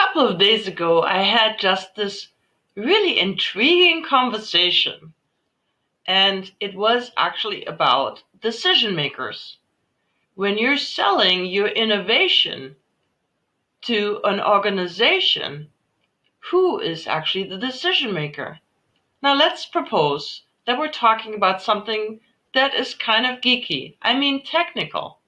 couple of days ago, I had just this really intriguing conversation, and it was actually about decision makers. When you're selling your innovation to an organization, who is actually the decision maker? Now, let's propose that we're talking about something that is kind of geeky, I mean technical,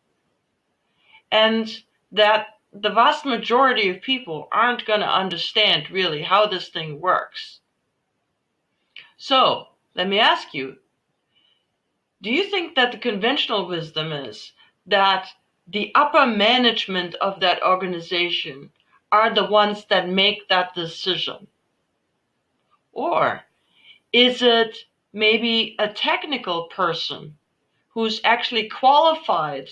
and that the vast majority of people aren't going to understand really how this thing works. So, let me ask you, do you think that the conventional wisdom is that the upper management of that organization are the ones that make that decision? Or is it maybe a technical person who's actually qualified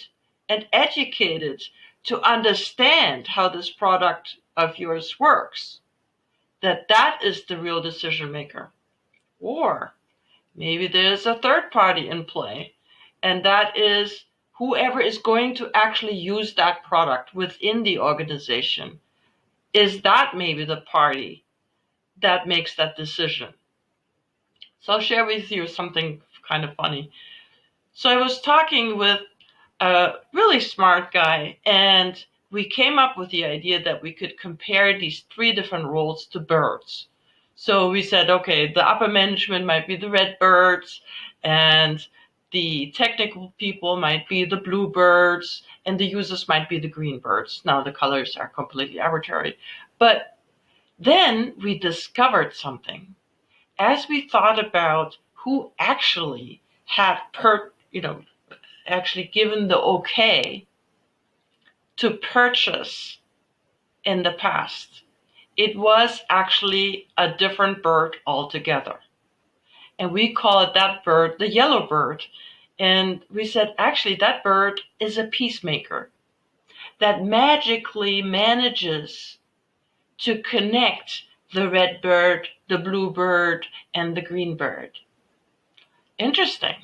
and educated to understand how this product of yours works, that is the real decision maker? Or maybe there's a third party in play, and that is whoever is going to actually use that product within the organization. Is that maybe the party that makes that decision? So I'll share with you something kind of funny. So I was talking with a really smart guy, and we came up with the idea that we could compare these three different roles to birds. So we said, okay, the upper management might be the red birds, and the technical people might be the blue birds, and the users might be the green birds. Now the colors are completely arbitrary. But then we discovered something. As we thought about who actually had actually given the okay to purchase in the past, it was actually a different bird altogether. And we called that bird the yellow bird. And we said, actually, that bird is a peacemaker that magically manages to connect the red bird, the blue bird, and the green bird. Interesting.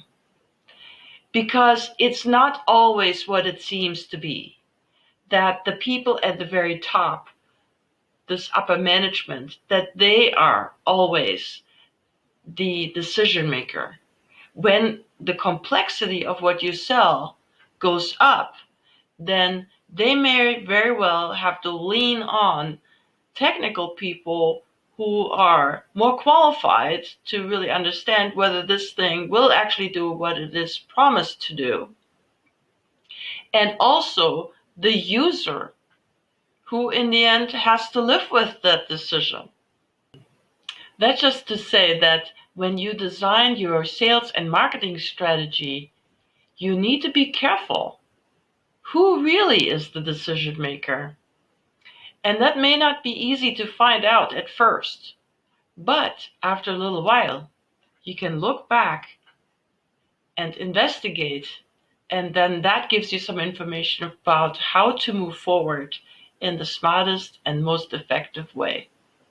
Because it's not always what it seems to be, that the people at the very top, this upper management, that they are always the decision maker. When the complexity of what you sell goes up, then they may very well have to lean on technical people who are more qualified to really understand whether this thing will actually do what it is promised to do. And also the user, who in the end has to live with that decision. That's just to say that when you design your sales and marketing strategy, you need to be careful. Who really is the decision maker? And that may not be easy to find out at first, but after a little while, you can look back and investigate, and then that gives you some information about how to move forward in the smartest and most effective way.